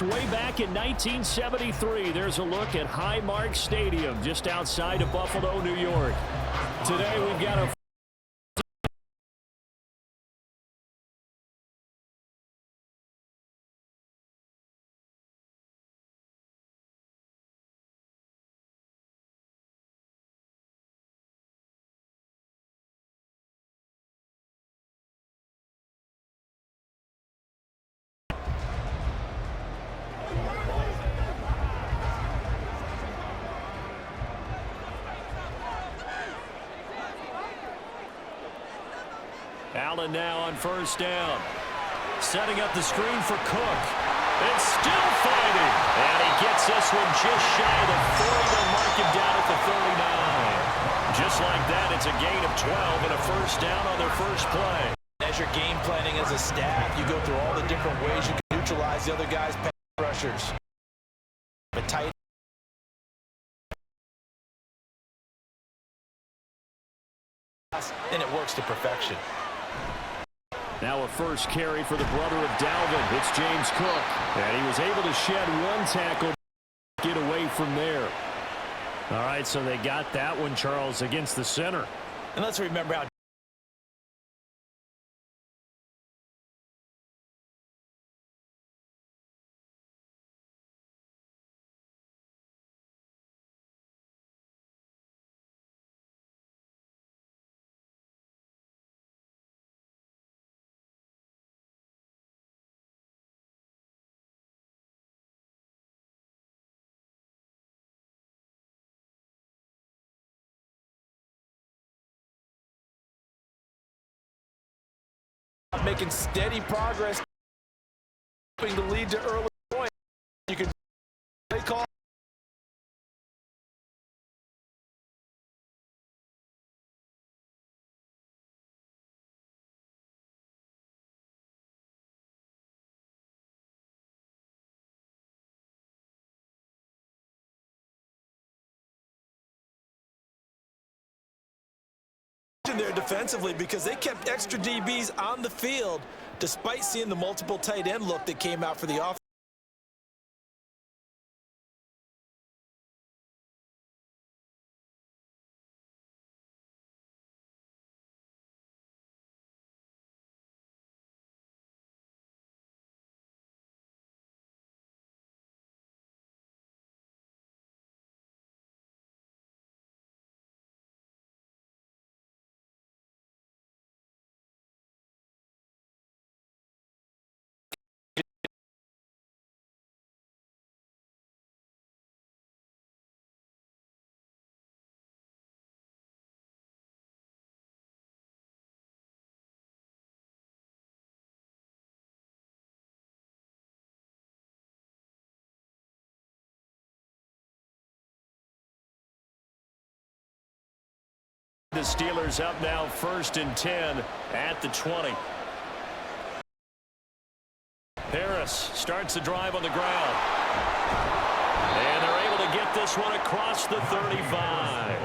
this way back in 1973. There's a look at Highmark Stadium just outside of Buffalo, New York. Today we've got a Allen now on first down. Setting up the screen for Cook. It's still fighting. And he gets this one just shy of the 40. They'll mark him down at the 39. Just like that, it's a gain of 12 and a first down on their first play. As you're game planning as a staff, you go through all the different ways you can neutralize the other guy's pass rushers. But tight. And it works to perfection. Now a first carry for the brother of Dalvin. It's James Cook. And he was able to shed one tackle, get away from there. All right, so they got that one, Charles, against the center. And let's remember how making steady progress, hoping to lead to early points. You can play call. There defensively because they kept extra DBs on the field despite seeing the multiple tight end look that came out for the offense. The Steelers up now 1st and 10 at the 20. Harris starts the drive on the ground. And they're able to get this one across the 35.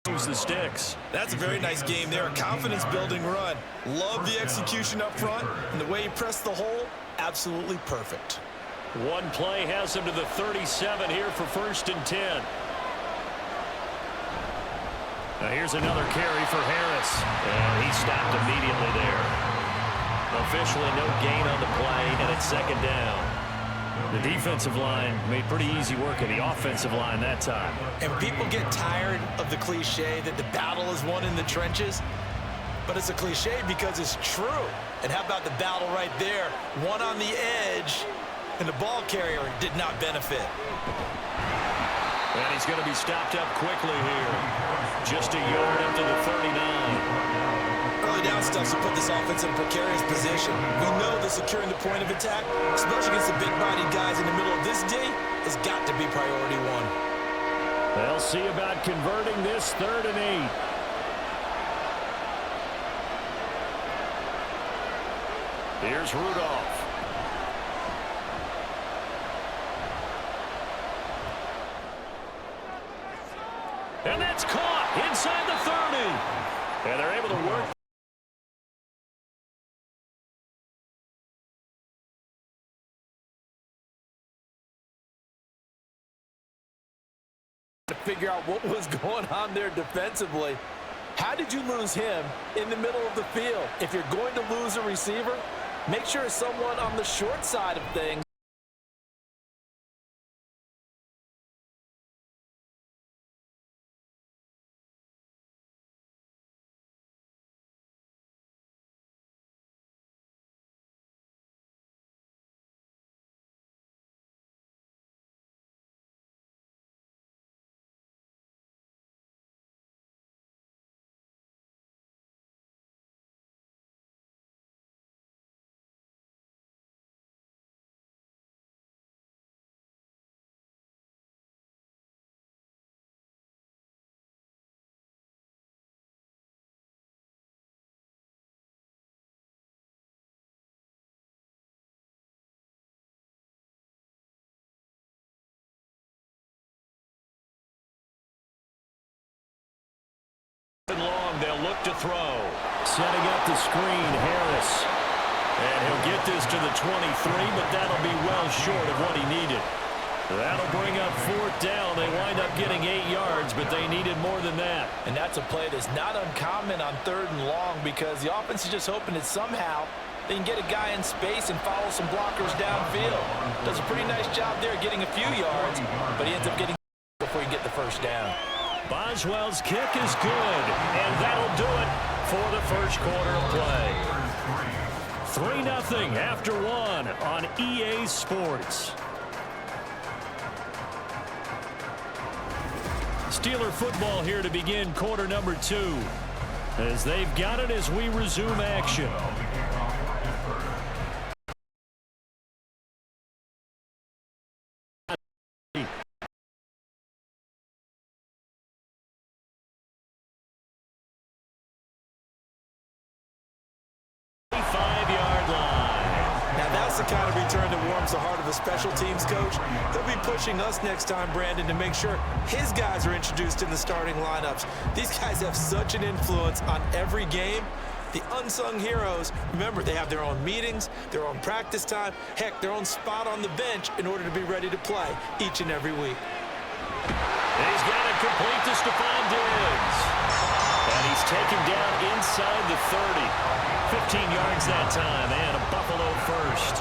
Use the sticks. That's a very nice game there. A confidence-building run. Love the execution up front. And the way he pressed the hole, absolutely perfect. One play has him to the 37 here for 1st and 10. Now here's another carry for Harris. And he stopped immediately there. Officially no gain on the play, and it's 2nd down. The defensive line made pretty easy work of the offensive line that time. And people get tired of the cliche that the battle is won in the trenches. But it's a cliche because it's true. And how about the battle right there? One on the edge, and the ball carrier did not benefit. And he's going to be stopped up quickly here. Just a yard up to the 39. Early down stuff to put this offense in a precarious position. We know that securing the point of attack, especially against the big-bodied guys in the middle of this D, has got to be priority one. They'll see about converting this 3rd and 8. Here's Rudolph. And that's caught inside the 30. And they're able to work figure out what was going on there defensively. How did you lose him in the middle of the field? If you're going to lose a receiver, make sure it's someone on the short side of things. Long, they'll look to throw. Setting up the screen, Harris. And he'll get this to the 23, but that'll be well short of what he needed. That'll bring up 4th down. They wind up getting 8 yards, but they needed more than that. And that's a play that's not uncommon on 3rd and long because the offense is just hoping that somehow they can get a guy in space and follow some blockers downfield. Does a pretty nice job there getting a few yards, but he ends up getting before you get the 1st down. Boswell's kick is good, and that'll do it for the first quarter of play. 3-0 after 1 on EA Sports. Steeler football here to begin quarter number 2, as they've got it as we resume action. The kind of return that warms the heart of a special teams coach. He'll be pushing us next time, Brandon, to make sure his guys are introduced in the starting lineups. These guys have such an influence on every game. The unsung heroes, remember, they have their own meetings, their own practice time, heck, their own spot on the bench in order to be ready to play each and every week. He's got it complete to Stephon Diggs. And he's taken down inside the 30. 15 yards that time, and a Buffalo first.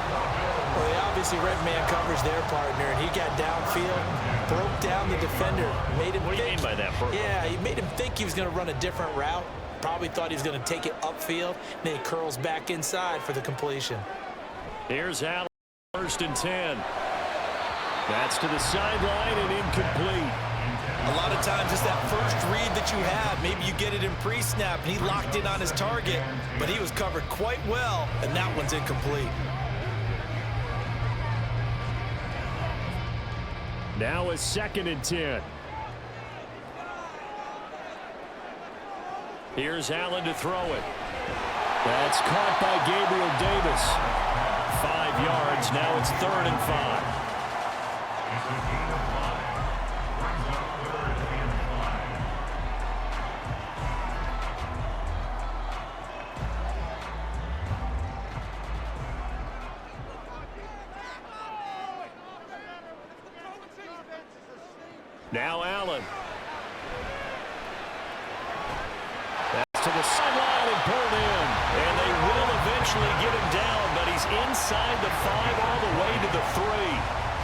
Well, they obviously read man coverage their partner, and he got downfield, broke down the defender, made him What do you mean by that, Burke? Yeah, he made him think he was going to run a different route. Probably thought he was going to take it upfield, and then he curls back inside for the completion. Here's Allen, 1st and 10. That's to the sideline and incomplete. A lot of times it's that first read that you have. Maybe you get it in pre-snap, and he locked in on his target, but he was covered quite well, and that one's incomplete. Now a 2nd and 10. Here's Allen to throw it. That's caught by Gabriel Davis. 5 yards. Now it's 3rd and 5. Now Allen. That's to the sideline and pulled in. And they will eventually get him down, but he's inside the 5 all the way to the 3.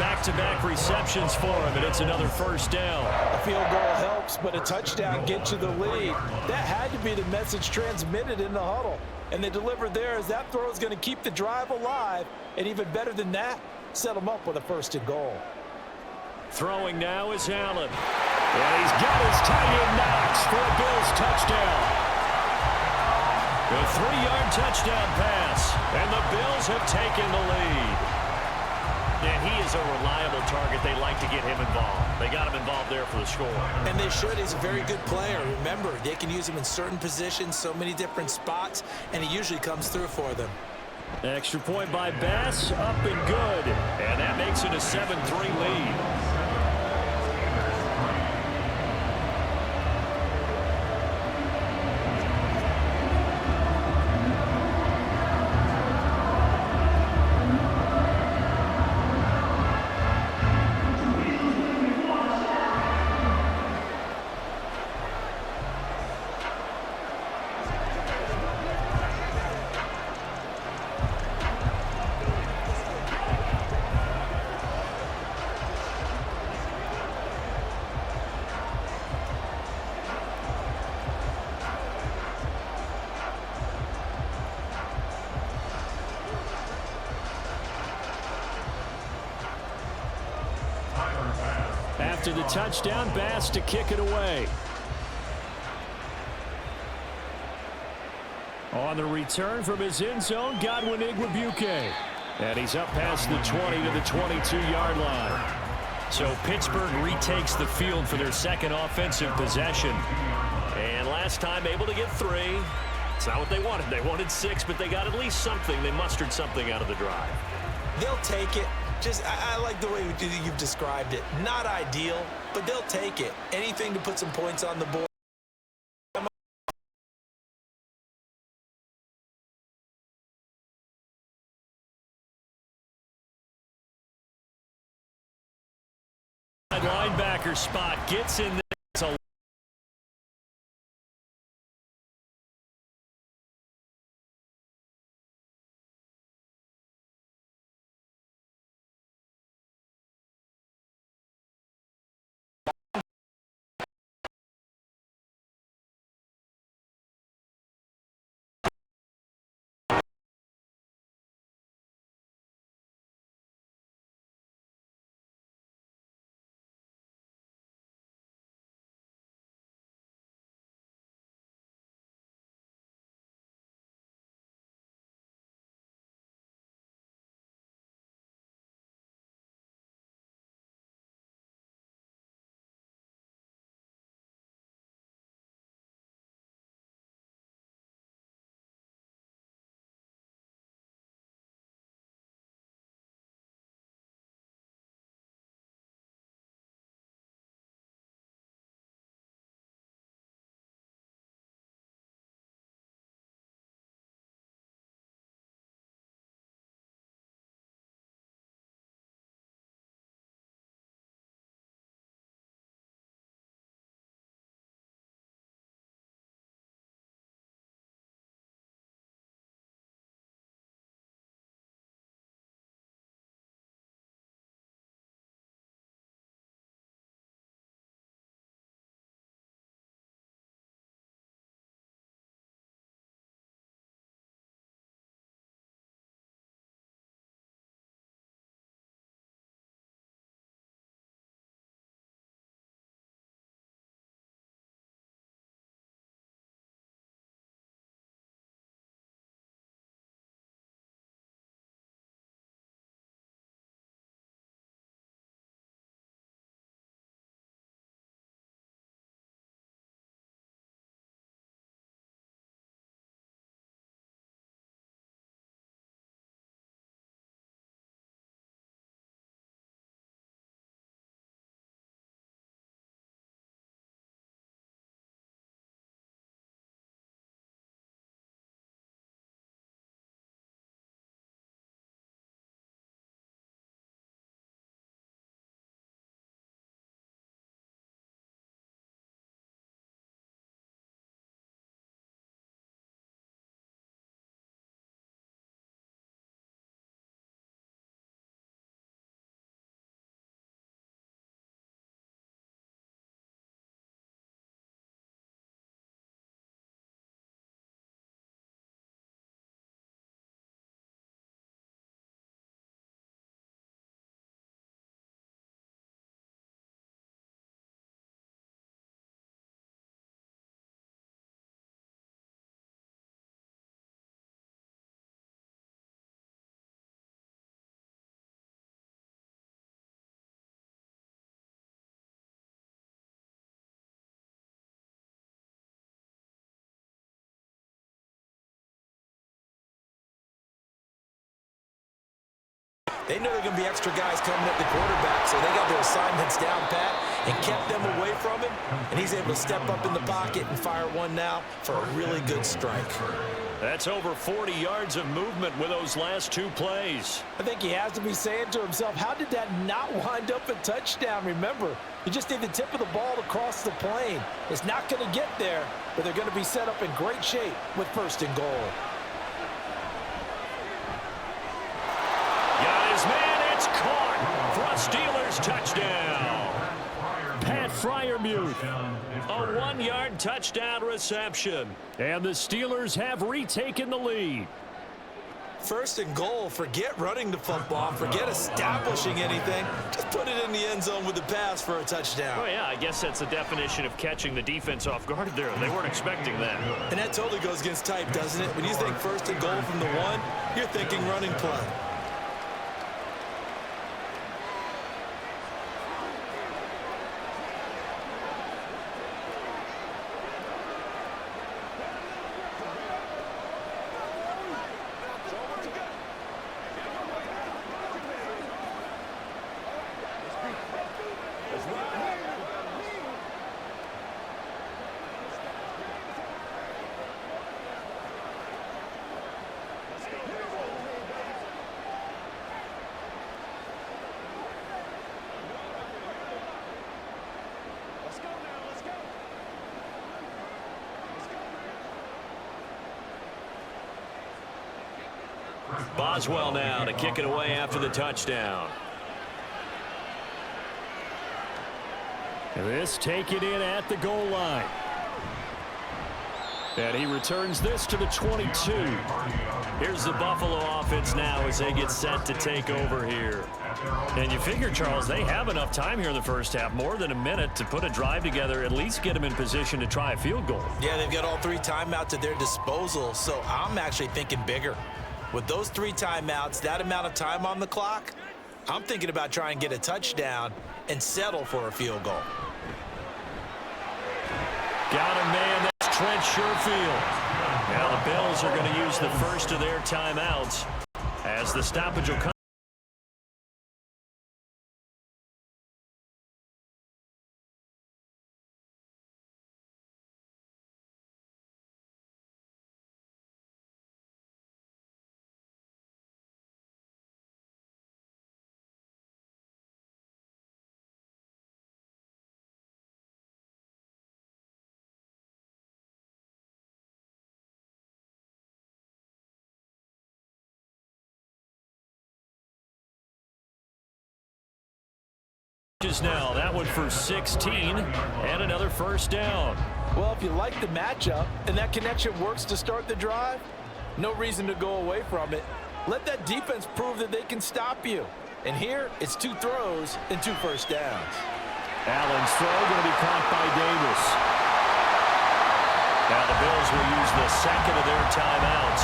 Back-to-back receptions for him, and it's another 1st down. A field goal helps, but a touchdown gets you the lead. That had to be the message transmitted in the huddle. And they delivered there as that throw is going to keep the drive alive. And even better than that, set them up with a 1st and goal. Throwing now is Allen. And he's got his tight end Knox for a Bills touchdown. A 3-yard touchdown pass. And the Bills have taken the lead. And he is a reliable target. They like to get him involved. They got him involved there for the score. And they should. He's a very good player. Remember, they can use him in certain positions, so many different spots, and he usually comes through for them. Extra point by Bass, up and good. And that makes it a 7-3 lead. to the touchdown. Bass to kick it away. On the return from his end zone, Godwin Igwebuike. And he's up past the 20 to the 22-yard line. So Pittsburgh retakes the field for their second offensive possession. And last time able to get 3. It's not what they wanted. They wanted 6, but they got at least something. They mustered something out of the drive. They'll take it. I like the way you've described it. Not ideal, but they'll take it. Anything to put some points on the board. Linebacker spot gets in there. It's a They know they're going to be extra guys coming at the quarterback, so they got their assignments down pat and kept them away from him, and he's able to step up in the pocket and fire one now for a really good strike. That's over 40 yards of movement with those last 2 plays. I think he has to be saying to himself, how did that not wind up a touchdown? Remember, you just need the tip of the ball to cross the plane. It's not going to get there, but they're going to be set up in great shape with 1st and goal. Got his man, it's caught for a Steelers touchdown. Pat Freiermuth, a 1-yard touchdown reception. And the Steelers have retaken the lead. First and goal, forget running the football, forget establishing anything. Just put it in the end zone with the pass for a touchdown. Oh, yeah, I guess that's the definition of catching the defense off guard there. They weren't expecting that. And that totally goes against type, doesn't it? When you think first and goal from the 1, you're thinking running play. Boswell now to kick it away after the touchdown. This taken in at the goal line. And he returns this to the 22. Here's the Buffalo offense now as they get set to take over here. And you figure, Charles, they have enough time here in the first half, more than a minute, to put a drive together, at least get them in position to try a field goal. Yeah, they've got all 3 timeouts at their disposal, so I'm actually thinking bigger. With those 3 timeouts, that amount of time on the clock, I'm thinking about trying to get a touchdown and settle for a field goal. Got a man, that's Trent Sherfield. Now the Bills are going to use the first of their timeouts as the stoppage will come. Now that one for 16 and another first down. Well, if you like the matchup and that connection works to start the drive, no reason to go away from it. Let that defense prove that they can stop you. And here, it's 2 throws and 2 first downs. Allen's throw going to be caught by Davis. Now the Bills will use the second of their timeouts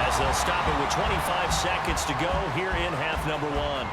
as they'll stop it with 25 seconds to go here in half number 1.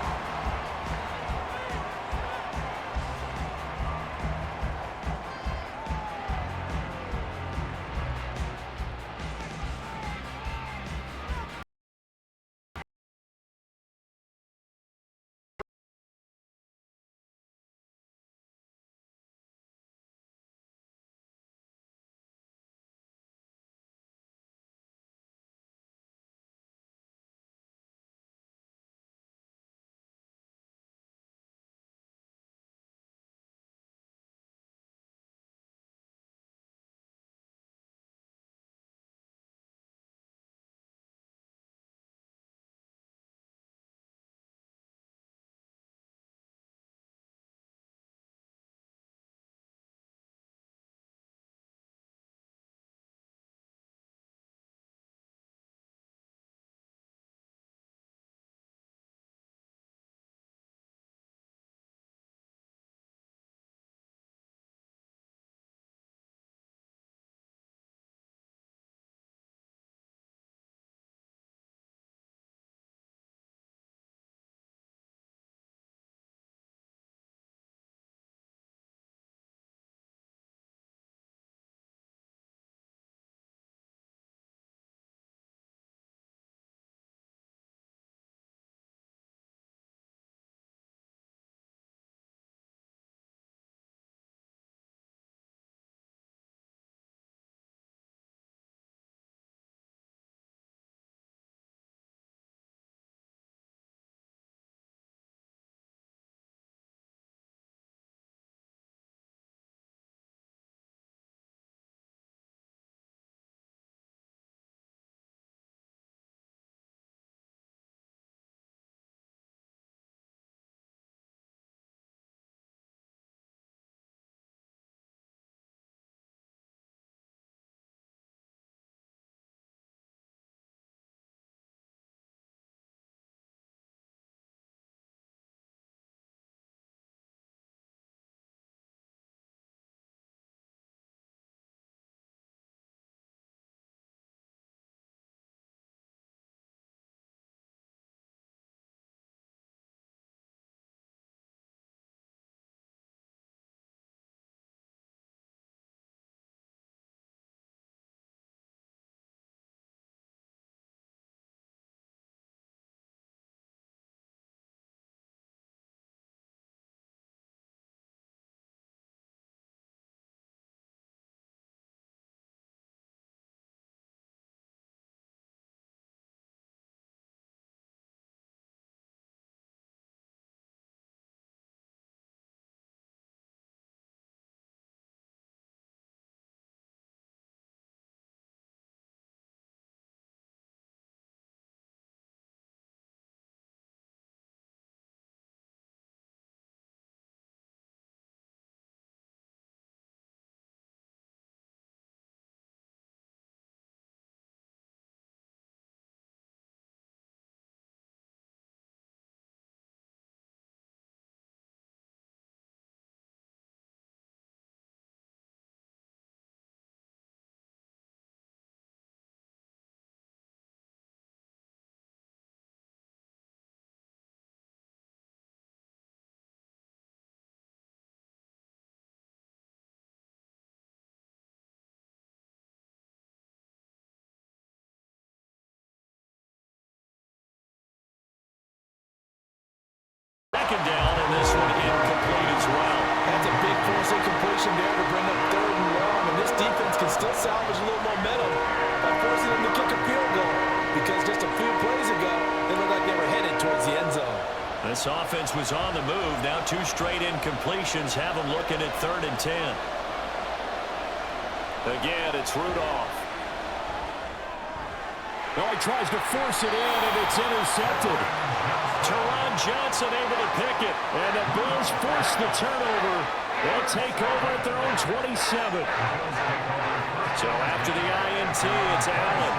second down, and this one incomplete as well. That's a big force incompletion there to bring up 3rd and long, and this defense can still salvage a little momentum by forcing them to kick a field goal, because just a few plays ago, they looked like they were headed towards the end zone. This offense was on the move. Now 2 straight incompletions have them looking at 3rd and 10. Again, it's Rudolph. Oh, he tries to force it in, and it's intercepted. Teron Johnson able to pick it. And the Bills force the turnover. They'll take over at their own 27. So after the INT, it's Allen.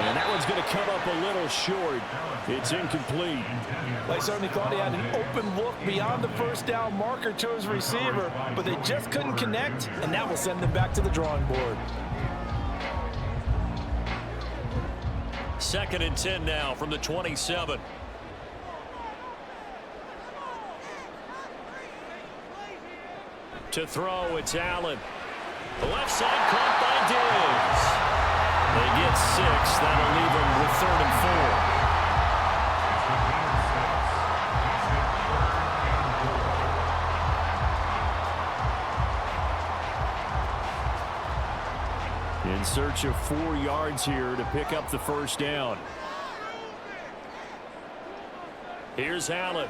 And that one's going to come up a little short. It's incomplete. They certainly thought he had an open look beyond the first down marker to his receiver, but they just couldn't connect, and that will send them back to the drawing board. 2nd and 10 now from the 27. To throw, it's Allen. The left side caught by Diggs. They get 6. That'll leave them with 3rd and 4. In search of 4 yards here to pick up the first down. Here's Allen.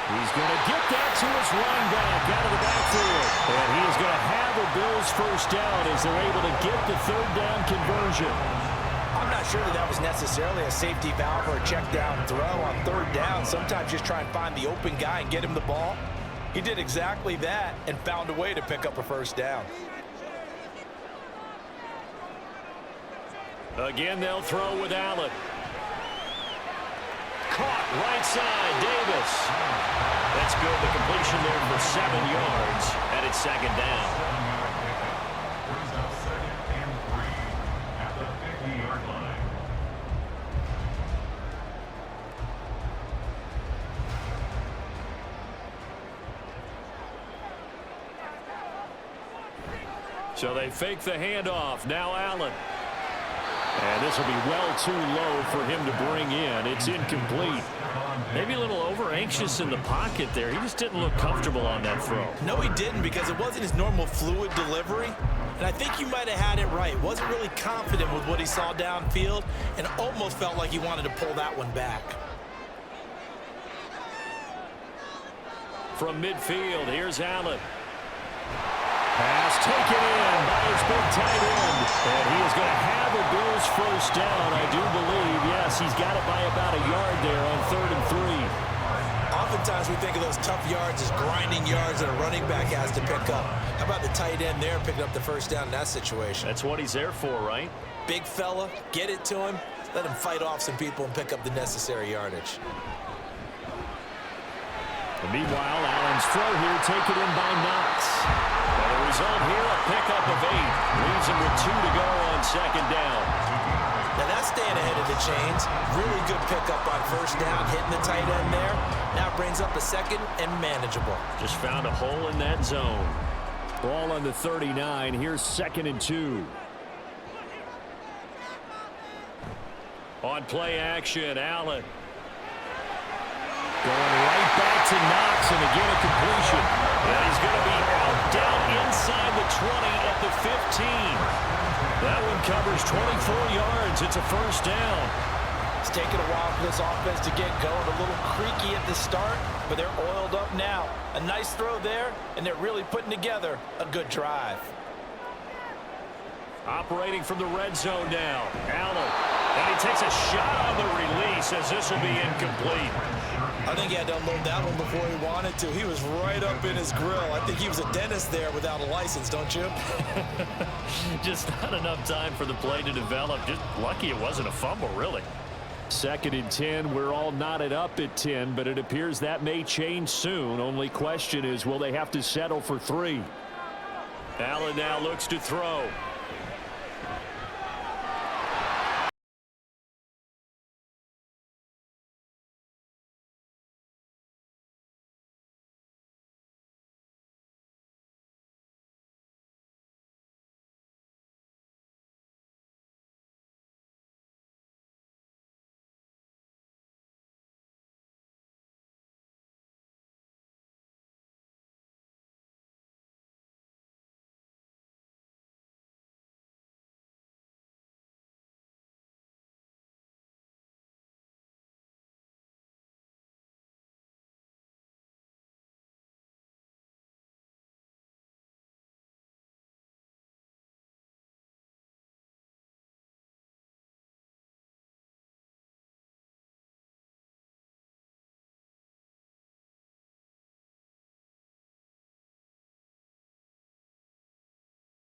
He's going to get that to his running back out of the backfield. And he is going to have the Bills first down as they're able to get the 3rd down conversion. I'm not sure that was necessarily a safety valve or a check down throw on 3rd down. Sometimes just try and find the open guy and get him the ball. He did exactly that and found a way to pick up a first down. Again, they'll throw with Allen. Caught right side, Davis. That's good. The completion there for 7 yards, and it's 2nd down. So they fake the handoff. Now Allen. And this will be well too low for him to bring in. It's incomplete. Maybe a little over-anxious in the pocket there. He just didn't look comfortable on that throw. No, he didn't, because it wasn't his normal fluid delivery. And I think you might have had it right. Wasn't really confident with what he saw downfield and almost felt like he wanted to pull that one back. From midfield, here's Allen. Pass taken in by his big tight end. And he is going to have the Bills first down, I do believe. Yes, he's got it by about a yard there on 3rd and 3. Oftentimes we think of those tough yards as grinding yards that a running back has to pick up. How about the tight end there picking up the first down in that situation? That's what he's there for, right? Big fella, get it to him, let him fight off some people and pick up the necessary yardage. And meanwhile, Allen's throw here taken in by Knox. And the result here, a pickup of 8. Leaves him with 2 to go on 2nd down. Now that's staying ahead of the chains. Really good pickup on first down, hitting the tight end there. Now brings up a 2nd and manageable. Just found a hole in that zone. Ball on the 39. Here's 2nd and 2. On play action, Allen. Going right back to Knox, and again a completion. And he's going to be out down inside the 20 at the 15. That one covers 24 yards. It's a first down. It's taken a while for this offense to get going. A little creaky at the start, but they're oiled up now. A nice throw there, and they're really putting together a good drive. Operating from the red zone now. Allen. And he takes a shot on the release as this will be incomplete. I think he had to unload that one before he wanted to. He was right up in his grill. I think he was a dentist there without a license, don't you? Just not enough time for the play to develop. Just lucky it wasn't a fumble, really. 2nd and 10. We're all knotted up at 10, but it appears that may change soon. Only question is, will they have to settle for 3? Allen now looks to throw.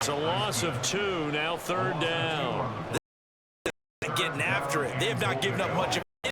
It's a loss of 2, now 3rd down. Getting after it. They have not given up much of it.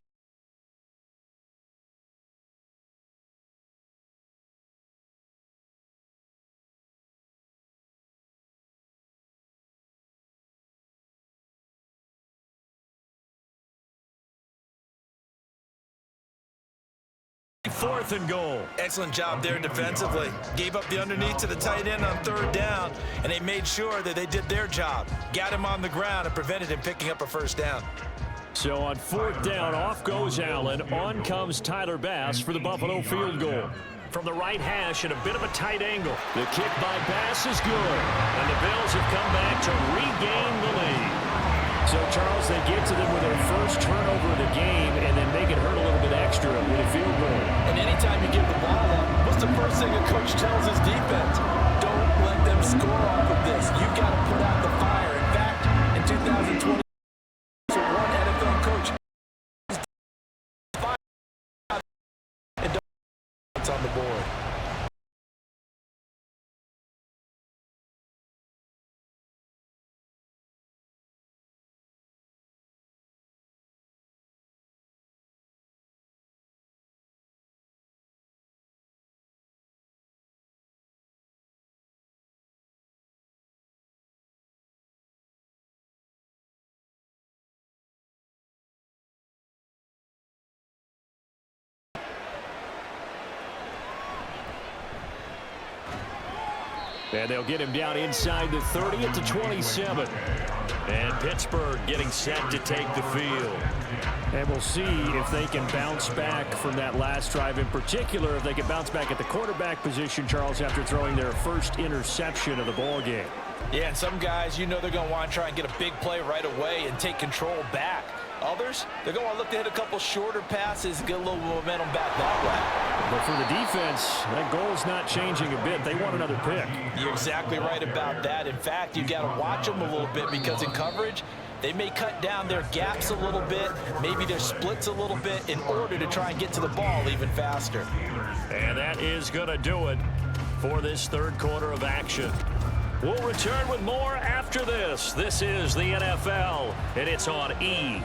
Fourth and goal. Excellent job there defensively. Gave up the underneath to the tight end on 3rd down, and they made sure that they did their job. Got him on the ground and prevented him picking up a 1st down. So on 4th down, off goes Allen. On comes Tyler Bass for the Buffalo field goal. From the right hash at a bit of a tight angle. The kick by Bass is good. And the Bills have come back to regain the lead. So, Charles, they get to them with their first turnover of the game and then make it hurt a little bit extra with a field goal. And anytime you give the ball up, what's the first thing a coach tells his defense? Don't let them score off of this. You've got to put out the fire. In fact, in 2020, one NFL coach and don't on the board. And they'll get him down inside the 30 at the 27. And Pittsburgh getting set to take the field. And we'll see if they can bounce back from that last drive, in particular if they can bounce back at the quarterback position, Charles, after throwing their first interception of the ball game. Yeah, and some guys, you know they're going to want to try and get a big play right away and take control back. Others, they're going to look to hit a couple shorter passes and get a little momentum back that way. But for the defense, that goal's not changing a bit. They want another pick. You're exactly right about that. In fact, you got to watch them a little bit because in coverage, they may cut down their gaps a little bit, maybe their splits a little bit in order to try and get to the ball even faster. And that is going to do it for this 3rd quarter of action. We'll return with more after this. This is the NFL, and it's on E!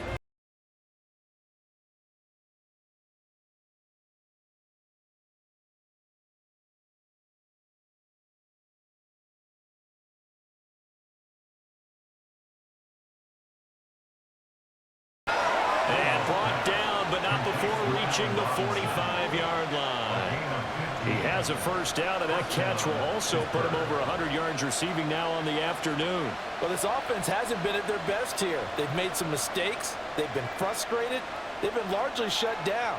And brought down, but not before reaching the 45-yard line. He has a 1st down, and that catch will also put him over 100 yards receiving now on the afternoon. Well, this offense hasn't been at their best here. They've made some mistakes. They've been frustrated. They've been largely shut down.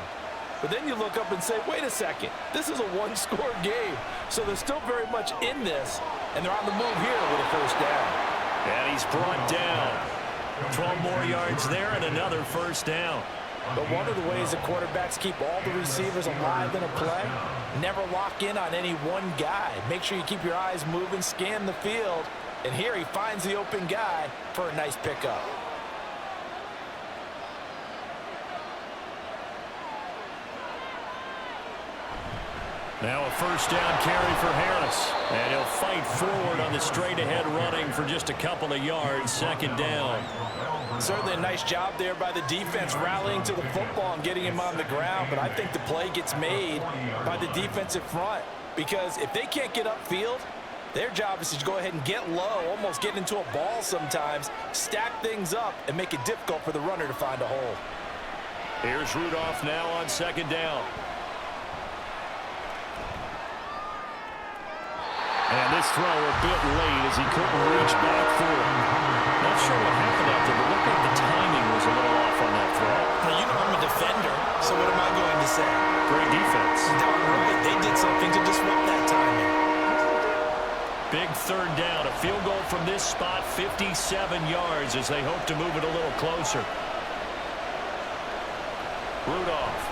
But then you look up and say, wait a second, this is a one-score game. So they're still very much in this, and they're on the move here with a 1st down. And he's brought down. 12 more yards there and another 1st down. But one of the ways the quarterbacks keep all the receivers alive in a play, never lock in on any one guy. Make sure you keep your eyes moving, scan the field, and here he finds the open guy for a nice pickup. Now a 1st down carry for Harris. And he'll fight forward on the straight-ahead running for just a couple of yards. 2nd down. Certainly a nice job there by the defense rallying to the football and getting him on the ground. But I think the play gets made by the defensive front. Because if they can't get upfield, their job is to go ahead and get low, almost get into a ball sometimes, stack things up, and make it difficult for the runner to find a hole. Here's Rudolph now on 2nd down. And this throw a bit late as he couldn't reach back for it. Not sure what happened out there, but looked like the timing was a little off on that throw. Now, you know I'm a defender, so what am I going to say? Great defense. Darn right, they did something to disrupt that timing. Big 3rd down. A field goal from this spot, 57 yards as they hope to move it a little closer. Rudolph.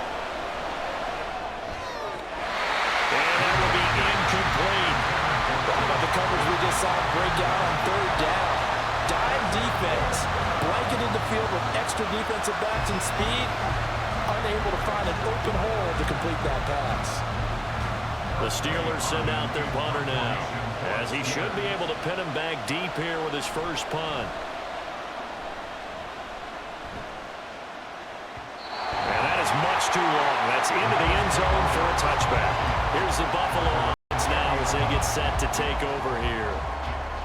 And that will be incomplete. What about the coverage we just saw break out on 3rd down? Dime defense, blanketed the field with extra defensive backs and speed, unable to find an open hole to complete that pass. The Steelers send out their punter now. As he should be able to pin him back deep here with his first punt. And that is much too long. That's into the end zone for a touchback. Here's the Buffalo offense now as they get set to take over here.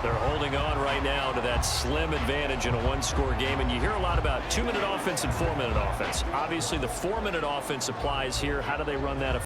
They're holding on right now to that slim advantage in a one-score game, and you hear a lot about 2-minute offense and 4-minute offense. Obviously, the 4-minute offense applies here. How do they run that?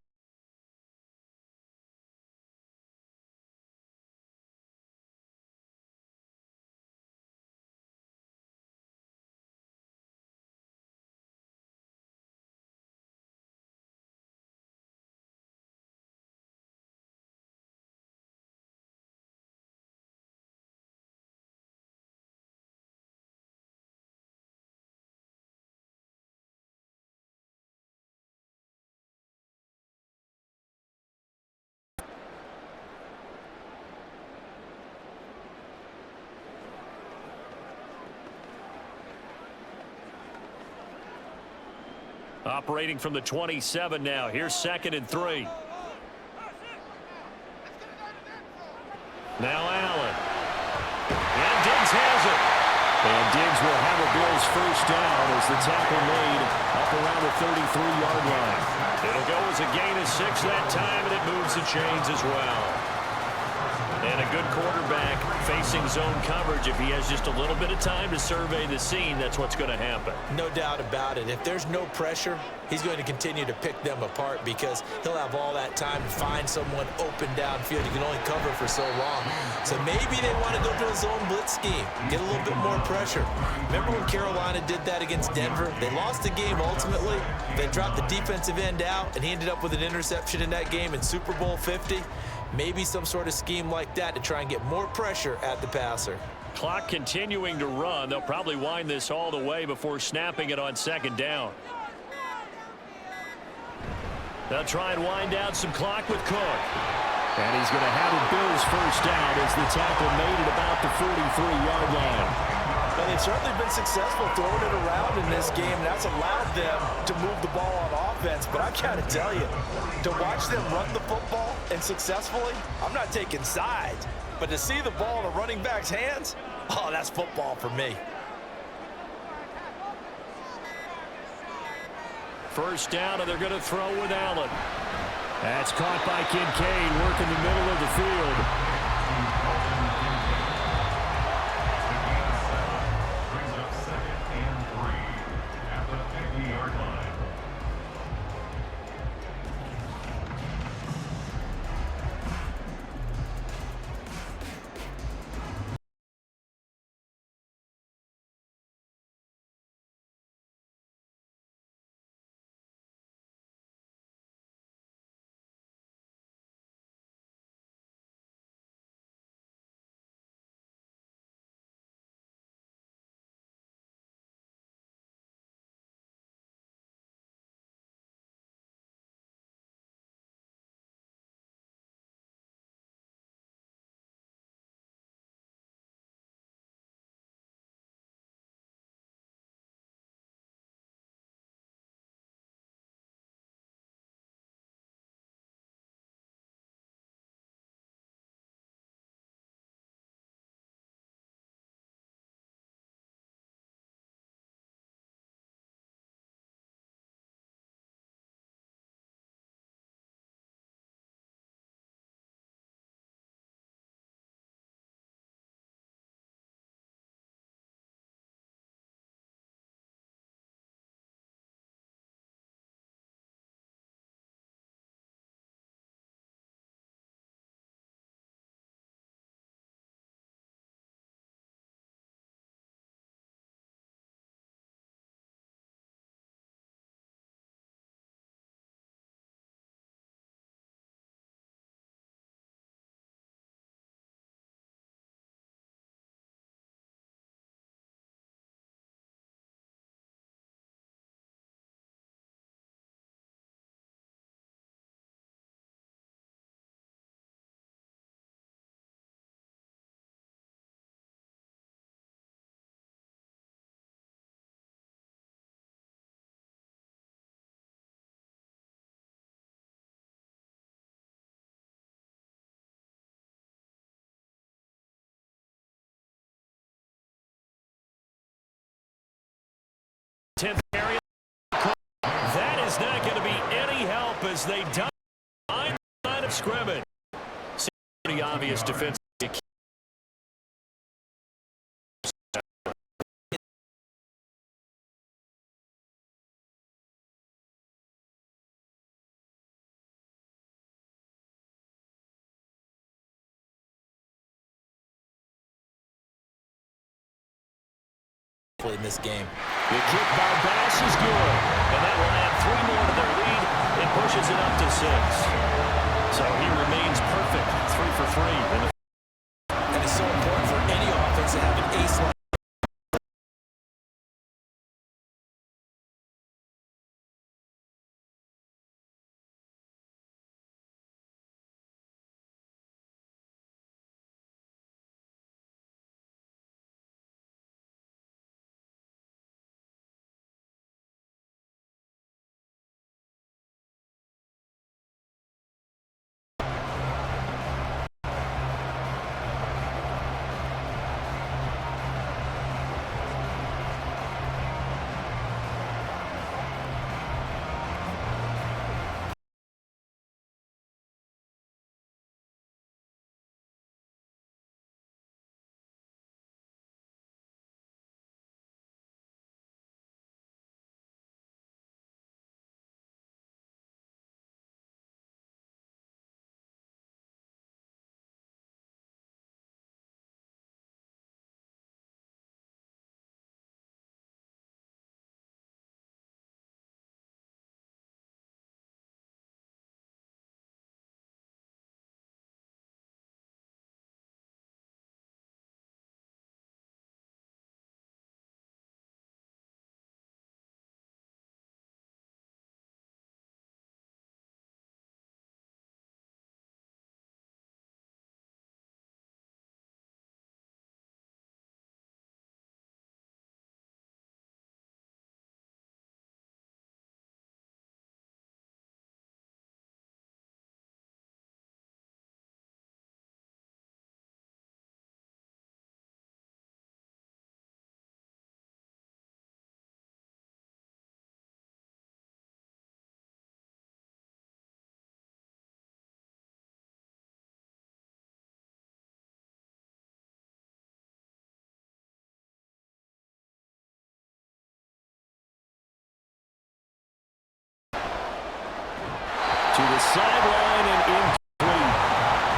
Operating from the 27 now. Here's 2nd and 3. Now Allen. And Diggs has it. And Diggs will have a Bills first down as the tackle made up around the 33-yard line. It'll go as a gain of 6 that time, and it moves the chains as well. And a good quarterback facing zone coverage. If he has just a little bit of time to survey the scene, that's what's going to happen. No doubt about it. If there's no pressure, he's going to continue to pick them apart because he'll have all that time to find someone open downfield. He can only cover for so long. So maybe they want to go to a zone blitz scheme, get a little bit more pressure. Remember when Carolina did that against Denver? They lost the game ultimately. They dropped the defensive end out, and he ended up with an interception in that game in Super Bowl 50. Maybe some sort of scheme like that to try and get more pressure at the passer. Clock continuing to run. They'll probably wind this all the way before snapping it on 2nd down. They'll try and wind down some clock with Cook. And he's going to have a Bills first down as the tackle made it about the 43-yard line. And they've certainly been successful throwing it around in this game. That's allowed them to move the ball on offense. But I got to tell you, to watch them run the football and successfully, I'm not taking sides. But to see the ball in a running back's hands, oh, that's football for me. First down, and they're going to throw with Allen. That's caught by Kincaid, working the middle of the field. 10th area. That is not going to be any help as they dominate the line of scrimmage. Pretty obvious defense. In this game. The kick by Bass is good, and that will add 3 more to their lead and pushes it up to 6. So he remains perfect, 3 for 3. And it's so important for any offense to have an ace like to the sideline and incomplete.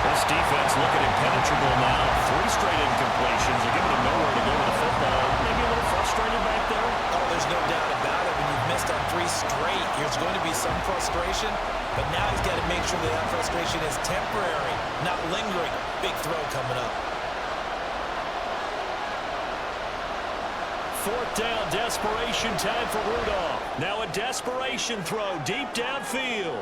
This defense looking impenetrable now. 3 straight incompletions. They're giving him nowhere to go with the football. Maybe a little frustrated back there. oh, there's no doubt about it. When you've missed on 3 straight, there's going to be some frustration. But now he's got to make sure that that frustration is temporary, not lingering. Big throw coming up. 4th down, desperation time for Rudolph. Now a desperation throw deep downfield.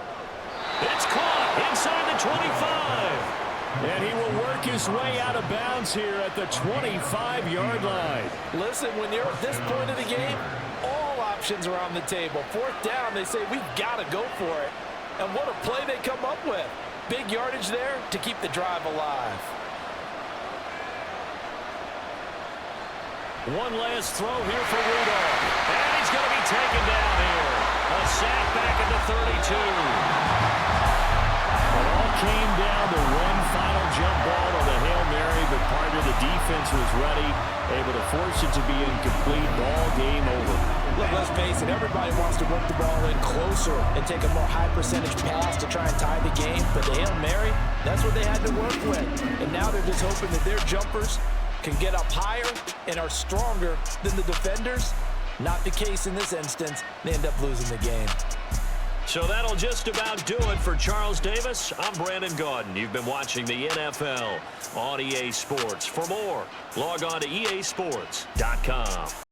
It's caught inside the 25. And he will work his way out of bounds here at the 25-yard line. Listen, when you're at this point of the game, all options are on the table. 4th down, they say, we've got to go for it. And what a play they come up with. Big yardage there to keep the drive alive. One last throw here for Rudolph. And he's going to be taken down here. A sack back at the 32. It all came down to one final jump ball on the Hail Mary, but part of the defense was ready, able to force it to be incomplete. Ball game over. Look, let's face it, everybody wants to work the ball in closer and take a more high-percentage pass to try and tie the game. But the Hail Mary, that's what they had to work with. And now they're just hoping that their jumpers can get up higher and are stronger than the defenders. Not the case in this instance. They end up losing the game. So that'll just about do it for Charles Davis. I'm Brandon Gaudin. You've been watching the NFL on EA Sports. For more, log on to easports.com.